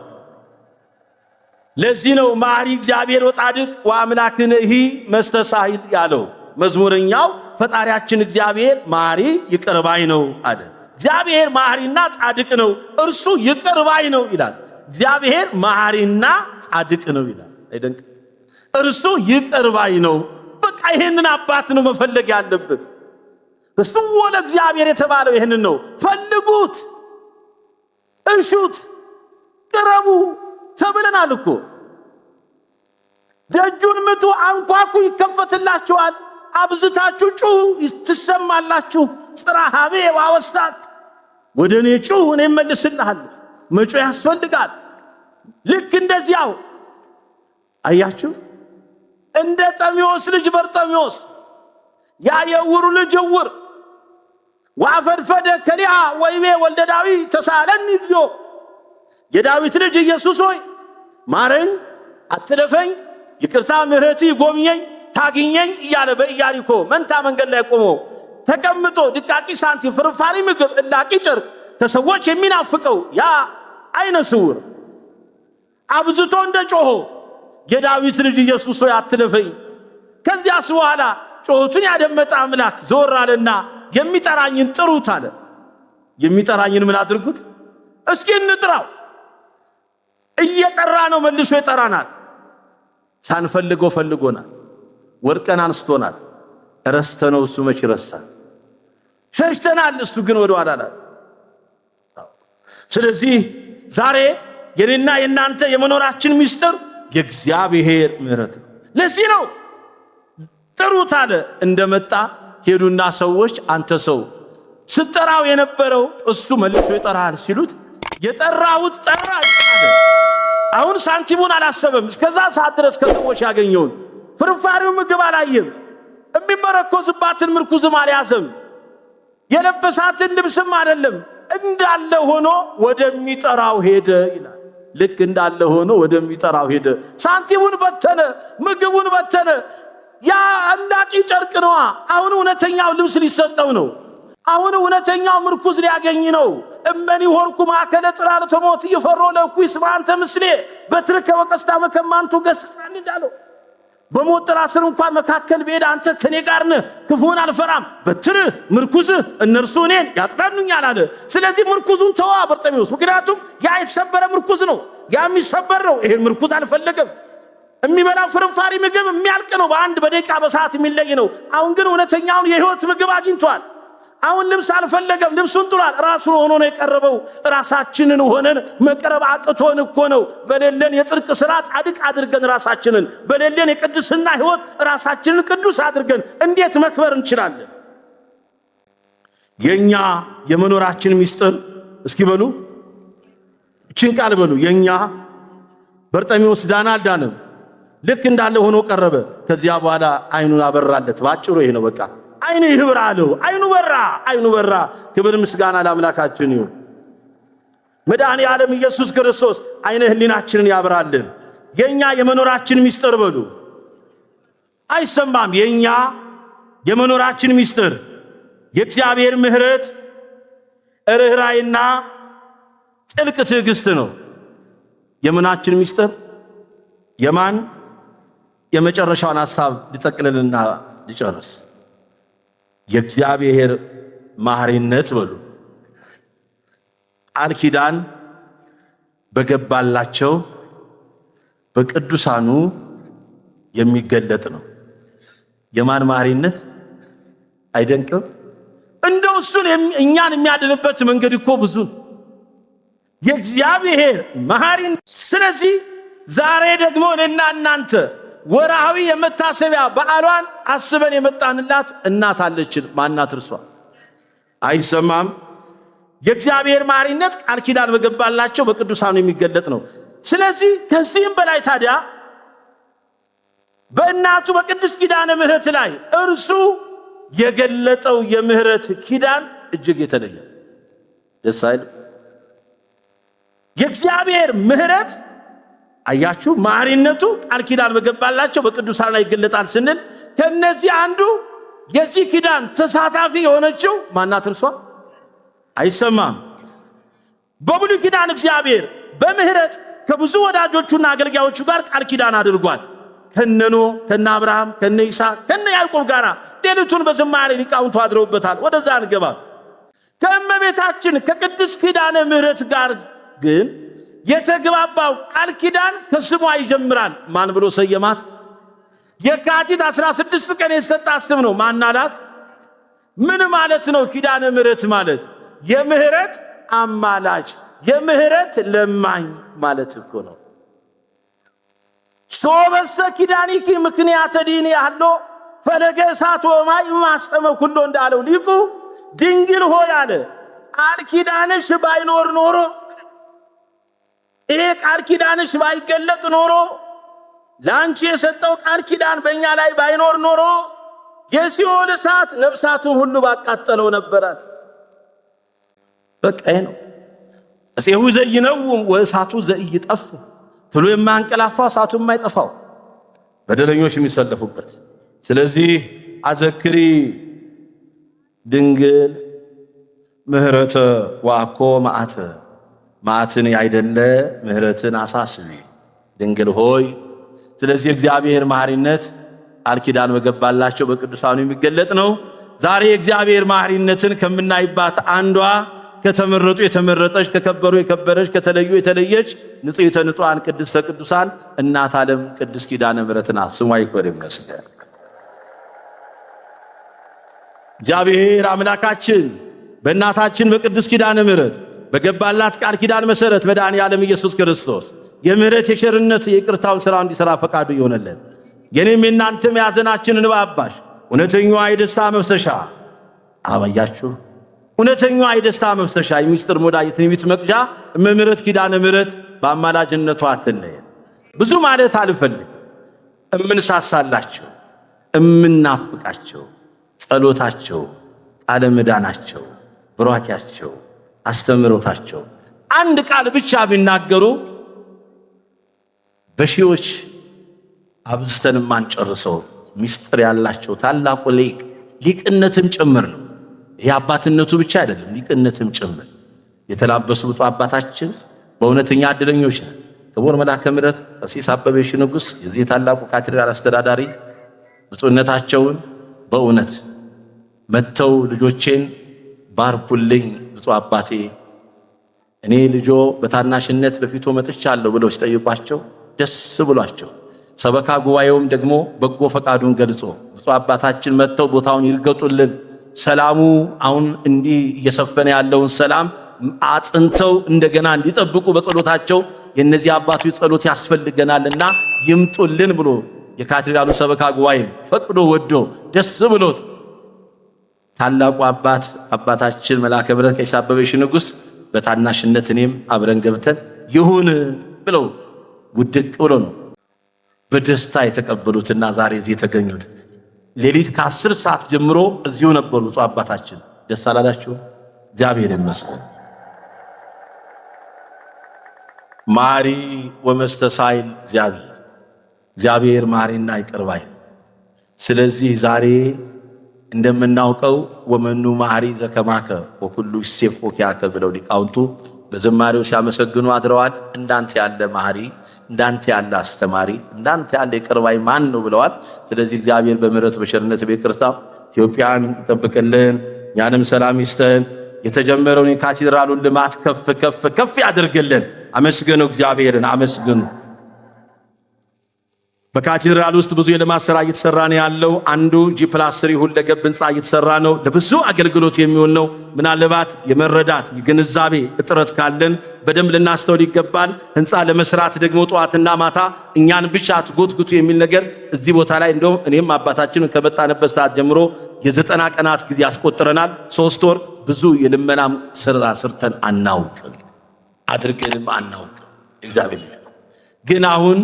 ለዚህ ነው መሐሪ እግዚአብሔር ወጻድቅ ወአምላክነሂ መስተሳሂል ያለው መዝሙረኛው ፈጣሪያችን እግዚአብሔር መሐሪ ይቅር ባይ ነው አለ። እግዚአብሔር መሐሪና ጻድቅ ነው እርሱ ይቅር ባይ ነው ይላል። እግዚአብሔር መሐሪና ጻድቅ ነው ይላል። አይደንቅ? እርሱ ይቅር ባይ ነው። በቃ ይሄንን አባት ነው መፈለግ ያለብን። እሱ ወለ እግዚአብሔር የተባለው ይሄንን ነው። ፈልጉት፣ እሹት፣ ቅረቡ ተብለናል እኮ። ደጁን ምቱ፣ አንኳኩ፣ ይከፈትላችኋል። አብዝታችሁ ጩሁ፣ ትሰማላችሁ። ጽራ ሀቤ ዋወሳት፣ ወደ እኔ ጩሁ፣ እኔ እመልስልሃለሁ። መጮህ ያስፈልጋል። ልክ እንደዚያው አያችሁ እንደ ጠሚዎስ ልጅ በርጠሚዎስ ያ የዕውሩ ልጅ ዕውር ወአፈድፈደ ከሊአ ወይቤ ወልደ ዳዊት ተሳለኒ እግዚኦ የዳዊት ልጅ ኢየሱስ ሆይ ማረኝ፣ አትለፈኝ፣ ይቅርታ ምሕረት ጎብኘኝ፣ ታግኘኝ እያለ በኢያሪኮ መንታ መንገድ ላይ ቆሞ ተቀምጦ ድቃቂ ሳንቲም ፍርፋሪ ምግብ እላቂ ጨርቅ ከሰዎች የሚናፍቀው ያ አይነ ስውር አብዝቶ እንደ ጮሆ የዳዊት ልጅ ኢየሱስ ሆይ አትለፈኝ። ከዚያስ በኋላ ጮቱን ያደመጠ አምላክ ዞር አለና የሚጠራኝን ጥሩት አለ። የሚጠራኝን ምን አድርጉት? እስኪ እንጥራው። እየጠራ ነው፣ መልሶ ይጠራናል። ሳንፈልገው ፈልጎናል። ወርቀን አንስቶናል። ረስተነው እሱ መች ረሳን? ሸሽተናል፣ እሱ ግን ወደ ኋላ አላለ። ስለዚህ ዛሬ የኔና የናንተ የመኖራችን ምስጢር የእግዚአብሔር ምሕረት ነው። ለዚህ ነው ጥሩት አለ። እንደመጣ ሄዱና ሰዎች አንተ ሰው ስትጠራው የነበረው እሱ መልሶ ይጠራል ሲሉት የጠራውት ጠራ አለ። አሁን ሳንቲሙን አላሰበም። እስከዛ ሰዓት ድረስ ከሰዎች ያገኘውን ፍርፋሪው ምግብ አላየም። የሚመረኮዝባትን ምርኩዝም አልያዘም። የለበሳትን ልብስም አይደለም። እንዳለ ሆኖ ወደሚጠራው ሄደ ይላል። ልክ እንዳለ ሆኖ ወደሚጠራው ሄደ። ሳንቲሙን በተነ፣ ምግቡን በተነ። ያ አላቂ ጨርቅ ነው። አሁን እውነተኛው ልብስ ሊሰጠው ነው። አሁን እውነተኛው ምርኩዝ ሊያገኝ ነው። እመኒ ሆርኩ ማከለ ጽላልተ ሞት ይፈሮ ለኩ ይስማንተ ምስሌ በትርከ ወቀስታ መከማንቱ ገስጻኒ እንዳለው በሞት ጥላ ስር እንኳን መካከል ብሄድ አንተ ከኔ ጋር ነህ፣ ክፉን አልፈራም። በትር ምርኩዝ እነርሱ እኔን ያጽናኑኛል አለ። ስለዚህ ምርኩዙን ተዋ በርጤሜዎስ። ምክንያቱም ያ የተሰበረ ምርኩዝ ነው፣ ያ የሚሰበር ነው። ይሄን ምርኩዝ አልፈለገም። የሚበላው ፍርፋሪ ምግብ የሚያልቅ ነው፣ በአንድ በደቂቃ በሰዓት የሚለይ ነው። አሁን ግን እውነተኛውን የህይወት ምግብ አግኝቷል። አሁን ልብስ አልፈለገም፣ ልብሱን ጥሏል። ራሱን ሆኖ ነው የቀረበው። ራሳችንን ሆነን መቅረብ አቅቶን እኮ ነው። በሌለን የጽድቅ ሥራ ጻድቅ አድርገን ራሳችንን፣ በሌለን የቅድስና ሕይወት ራሳችንን ቅዱስ አድርገን እንዴት መክበር እንችላለን? የኛ የመኖራችን ሚስጥር እስኪ በሉ፣ እቺን ቃል በሉ። የኛ በርጤሜዎስ ዳነ አልዳነም? ልክ እንዳለ ሆኖ ቀረበ። ከዚያ በኋላ አይኑን አበራለት። ባጭሩ ይሄ ነው በቃ። አይኑ ይብራ አለው። አይኑ በራ፣ አይኑ በራ። ክብር ምስጋና ለአምላካችን ይሁን። መድኃኔ ዓለም ኢየሱስ ክርስቶስ አይነ ህሊናችንን ያብራልን። የኛ የመኖራችን ሚስጥር በሉ። አይሰማም? የኛ የመኖራችን ሚስጥር የእግዚአብሔር ምሕረት ርኅራኄና ጥልቅ ትዕግስት ነው። የምናችን ሚስጥር የማን? የመጨረሻውን ሐሳብ ሊጠቅልልና ሊጨርስ የእግዚአብሔር መሐሪነት በሉ። ቃል ኪዳን በገባላቸው በቅዱሳኑ የሚገለጥ ነው። የማን መሐሪነት? አይደንቅም? እንደው እሱን እኛን የሚያድንበት መንገድ እኮ ብዙ ነው። የእግዚአብሔር መሐሪነት። ስለዚህ ዛሬ ደግሞ እኔና እናንተ ወርሃዊ የመታሰቢያ በዓሏን አስበን የመጣንላት እናት አለችን። ማናት እርሷ? አይሰማም? የእግዚአብሔር መሐሪነት ቃል ኪዳን በገባላቸው በቅዱሳኑ የሚገለጥ ነው። ስለዚህ ከዚህም በላይ ታዲያ በእናቱ በቅድስት ኪዳነ ምሕረት ላይ እርሱ የገለጠው የምህረት ኪዳን እጅግ የተለየ ደስ አይል? የእግዚአብሔር ምህረት አያችሁ፣ መሐሪነቱ ቃል ኪዳን በገባላቸው በቅዱሳን ላይ ይገለጣል ስንል ከነዚህ አንዱ የዚህ ኪዳን ተሳታፊ የሆነችው ማናት እርሷ? አይሰማም? በብሉይ ኪዳን እግዚአብሔር በምህረት ከብዙ ወዳጆቹና አገልጋዮቹ ጋር ቃል ኪዳን አድርጓል። ከነ ኖህ፣ ከነ አብርሃም፣ ከነ ይስሐቅ፣ ከነ ያዕቆብ ጋር ሌሊቱን በዝማሬ ሊቃውንቱ አድረውበታል። ወደዛ አንገባም። ከእመቤታችን ከቅድስት ኪዳነ ምሕረት ጋር ግን የተግባባው ቃል ኪዳን ከስሟ ይጀምራል። ማን ብሎ ሰየማት? የካቲት 16 ቀን የተሰጣት ስም ነው። ማን አላት? ምን ማለት ነው? ኪዳነ ምሕረት ማለት የምህረት አማላጅ፣ የምህረት ለማኝ ማለት እኮ ነው። ሶበሰ ኪዳኒኪ ምክንያተ ዲኒ ያህሎ ፈለገ እሳት ወማይ ማስጠመ ኩሎ እንዳለው ሊቁ ድንግል ሆይ አለ ቃል ኪዳንሽ ባይኖር ኖሮ፣ ይሄ ቃል ኪዳንሽ ባይገለጥ ኖሮ፣ ላንቺ የሰጠው ቃል ኪዳን በእኛ ላይ ባይኖር ኖሮ የሲኦል እሳት ነፍሳቱን ሁሉ ባቃጠለው ነበራል። በቃ ነው። እሴሁ ዘይነው ወእሳቱ ዘይጠፍ ትሎ የማንቀላፋ እሳቱ የማይጠፋው በደለኞች የሚሰለፉበት። ስለዚህ አዘክሪ ድንግል ምህረተ ወአኮ መዓተ፣ መዓትን ያይደለ ምህረትን አሳስቢ ድንግል ሆይ። ስለዚህ እግዚአብሔር መሐሪነት ቃል ኪዳን በገባላቸው በቅዱሳኑ የሚገለጥ ነው። ዛሬ እግዚአብሔር መሐሪነትን ከምናይባት አንዷ ከተመረጡ የተመረጠች፣ ከከበሩ የከበረች፣ ከተለዩ የተለየች ንጽሕተ ንጹሐን ቅድስተ ቅዱሳን እናት ዓለም ቅድስት ኪዳነ ምሕረትን ስሟ ይክበር ይመስገን። እግዚአብሔር አምላካችን በእናታችን በቅድስት ኪዳነ ምሕረት በገባላት ቃል ኪዳን መሰረት መድኃኔ ዓለም ኢየሱስ ክርስቶስ የምህረት የቸርነት የይቅርታውን ሥራ እንዲሠራ ፈቃዱ ይሆነልን። የኔም የእናንተም የሐዘናችን እንባ አባሽ እውነተኛዋ የደስታ መፍሰሻ አባያችሁ እውነተኛዋ የደስታ መፍሰሻ የሚስጥር ሙዳይ የትንቢት መቅጃ እመምሕረት ኪዳነ ምሕረት በአማላጅነቷ አትለየን። ብዙ ማለት አልፈልግም። እምንሳሳላቸው፣ እምናፍቃቸው፣ ጸሎታቸው፣ ቃለ ምዕዳናቸው፣ ብሯኪያቸው፣ አስተምሮታቸው አንድ ቃል ብቻ ቢናገሩ በሺዎች አብዝተን ማንጨርሰው ሚስጥር ያላቸው ታላቁ ሊቅነትም ጭምር ነው። ይሄ አባትነቱ ብቻ አይደለም፣ ሊቅነትም ጭምር የተላበሱ ብፁዕ አባታችን በእውነተኛ ዕድለኞች ነን። ክቡር መልአከ ምሕረት ቀሲስ አበበ የሺ ንጉሥ የዚህ ታላቁ ካቴድራል አስተዳዳሪ ብፁዕነታቸውን በእውነት መጥተው ልጆቼን ባርኩልኝ ብፁዕ አባቴ እኔ ልጆ በታናሽነት በፊቱ መጥቻለሁ ብለው ሲጠይቋቸው ደስ ብሏቸው ሰበካ ጉባኤውም ደግሞ በጎ ፈቃዱን ገልጾ ብፁዕ አባታችን መጥተው ቦታውን ይርገጡልን ሰላሙ አሁን እንዲህ እየሰፈነ ያለውን ሰላም አጽንተው እንደገና እንዲጠብቁ በጸሎታቸው የነዚህ አባቶች ጸሎት ያስፈልገናልና ይምጡልን ብሎ የካቴድራሉ ሰበካ ጉባኤ ፈቅዶ ወዶ ደስ ብሎት ታላቁ አባታችን መልአከ ምሕረት ቀሲስ አበበ ንጉሥ በታናሽነት እኔም አብረን ገብተን ይሁን ብለው ውድቅ ብሎ ነው በደስታ የተቀበሉትና ዛሬ እዚህ የተገኙት። ሌሊት ከ10 ሰዓት ጀምሮ እዚሁ ነበሩ አባታችን። ደስ አላላችሁ? እግዚአብሔር ይመስገን። ማሪ ወመስተሳይል እግዚአብሔር ማሪና ይቅር ባይ። ስለዚህ ዛሬ እንደምናውቀው ወመኑ ማሪ ዘከማከ ወኩሉ ይሴፎ ኪያከ ብለው ሊቃውንቱ በዝማሬው ሲያመሰግኑ አድረዋል። እንዳንተ ያለ ማሪ፣ እንዳንተ ያለ አስተማሪ፣ እንዳንተ ያለ ይቅር ባይ ማን ነው ብለዋል። ስለዚህ እግዚአብሔር በምሕረት በቸርነት በይቅርታው ኢትዮጵያን ይጠብቅልን፣ እኛንም ሰላም ይስጠን። የተጀመረውን የካቴድራሉን ልማት ከፍ ያድርግልን። አመስግኑ፣ እግዚአብሔርን አመስግኑ። በካቴድራል ውስጥ ብዙ የልማት ሥራ እየተሰራ ነው ያለው። አንዱ G+3 ሁለገብ ህንፃ እየተሰራ ነው። ለብዙ አገልግሎት የሚሆን ነው። ምናልባት የመረዳት የግንዛቤ እጥረት ካለን በደንብ ልናስተውል ይገባል። ህንፃ ለመስራት ደግሞ ጠዋትና ማታ እኛን ብቻ አትጎትጉቱ የሚል ነገር እዚህ ቦታ ላይ እንደውም እኔም አባታችንን ከመጣንበት ሰዓት ጀምሮ የ90 ቀናት ጊዜ ያስቆጥረናል። 3 ወር ብዙ የልመናም ስራ ሰርተን አናውቅም፣ አድርገንም አናውቅም። እግዚአብሔር ግን አሁን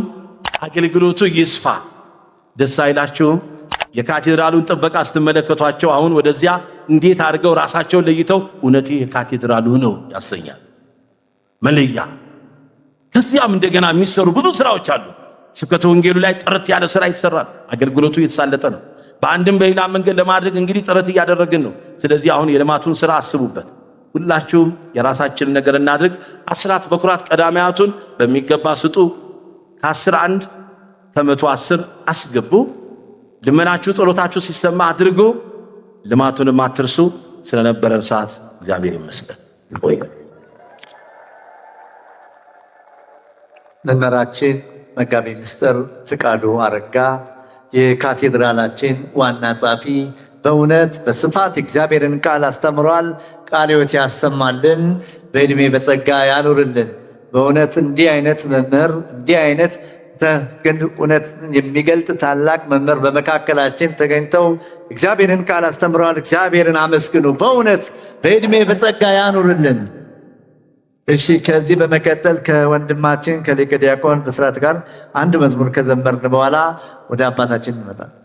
አገልግሎቱ ይስፋ። ደስ አይላችሁም? የካቴድራሉን ጥበቃ ስትመለከቷቸው አሁን ወደዚያ እንዴት አድርገው ራሳቸውን ለይተው እውነቴ የካቴድራሉ ነው ያሰኛል። መለያ ከዚያም እንደገና የሚሰሩ ብዙ ስራዎች አሉ። ስብከተ ወንጌሉ ላይ ጥርት ያለ ስራ ይሰራል። አገልግሎቱ የተሳለጠ ነው። በአንድም በሌላ መንገድ ለማድረግ እንግዲህ ጥረት እያደረግን ነው። ስለዚህ አሁን የልማቱን ስራ አስቡበት። ሁላችሁም የራሳችንን ነገር እናድርግ። አስራት በኩራት ቀዳሚያቱን በሚገባ ስጡ። ከ11 ከ110 አስገቡ። ልመናችሁ ጸሎታችሁ ሲሰማ አድርጉ። ልማቱንም አትርሱ። ስለነበረን ሰዓት እግዚአብሔር ይመስገን። መምህራችን መጋቤ ምስጢር ፍቃዱ አረጋ የካቴድራላችን ዋና ጸሐፊ በእውነት በስፋት እግዚአብሔርን ቃል አስተምሯል። ቃለ ሕይወት ያሰማልን፣ በዕድሜ በጸጋ ያኑርልን። በእውነት እንዲህ አይነት መምህር እንዲህ አይነት እውነት የሚገልጥ ታላቅ መምህር በመካከላችን ተገኝተው እግዚአብሔርን ቃል አስተምረዋል። እግዚአብሔርን አመስግኑ። በእውነት በዕድሜ በጸጋ ያኑርልን። እሺ፣ ከዚህ በመቀጠል ከወንድማችን ከሊቀ ዲያቆን ብስራት ጋር አንድ መዝሙር ከዘመርን በኋላ ወደ አባታችን እንመጣለን።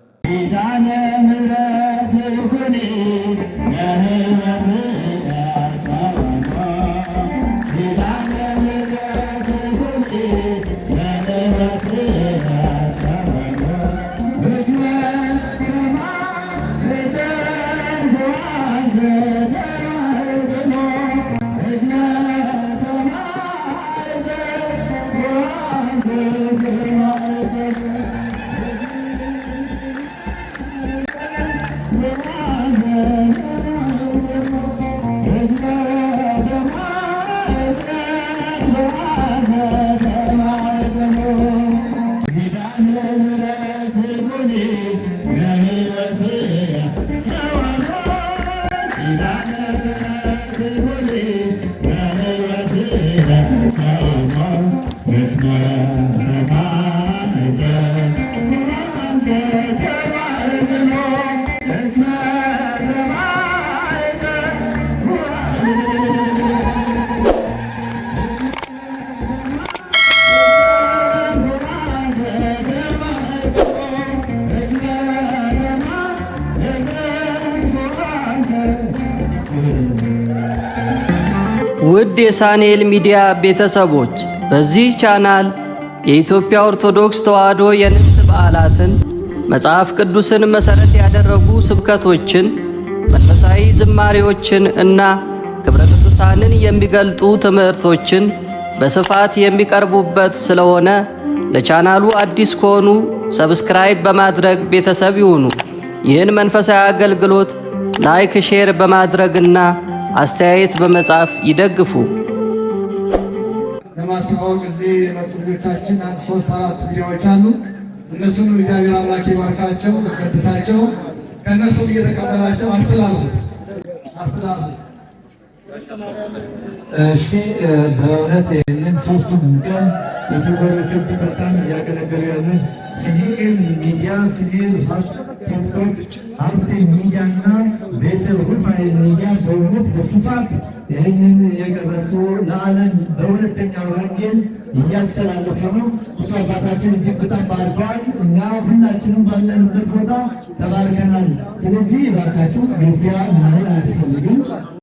ውድ የሳንኤል ሚዲያ ቤተሰቦች በዚህ ቻናል የኢትዮጵያ ኦርቶዶክስ ተዋሕዶ የንግስ በዓላትን፣ መጽሐፍ ቅዱስን መሠረት ያደረጉ ስብከቶችን፣ መንፈሳዊ ዝማሬዎችን እና ክብረ ቅዱሳንን የሚገልጡ ትምህርቶችን በስፋት የሚቀርቡበት ስለሆነ ለቻናሉ አዲስ ከሆኑ ሰብስክራይብ በማድረግ ቤተሰብ ይሁኑ። ይህን መንፈሳዊ አገልግሎት ላይክ፣ ሼር በማድረግና አስተያየት በመጻፍ ይደግፉ። ለማስተዋወቅ እዚህ የመጡ ልጆቻችን 3-4 ቪዲዮዎች አሉ። እነሱን እግዚአብሔር አምላክ ይባርካቸው፣ ይቀድሳቸው። ከእነሱ እየተቀበላቸው አስተላልፉት። አስተዳደር እሺ በእውነት ይህንን ሶስቱም ቀን ዩቱበሮችን በጣም እያገለገሉ ያለ ሲቪል ሚዲያ፣ ሲቪል ቲክቶክ፣ ሀብቴ ሚዲያ እና ቤተ ሩፋኤል ሚዲያ በእውነት በስፋት ይህንን የቀረጹ ለዓለም በሁለተኛው ወንጌል እያስተላለፈ ነው። ብፁዕ አባታችን እጅግ በጣም ባርከዋል። እና ሁላችንም ባለንበት ቦታ ተባርከናል። ስለዚህ እባካችሁ ግፊያ ምናምን አያስፈልግም።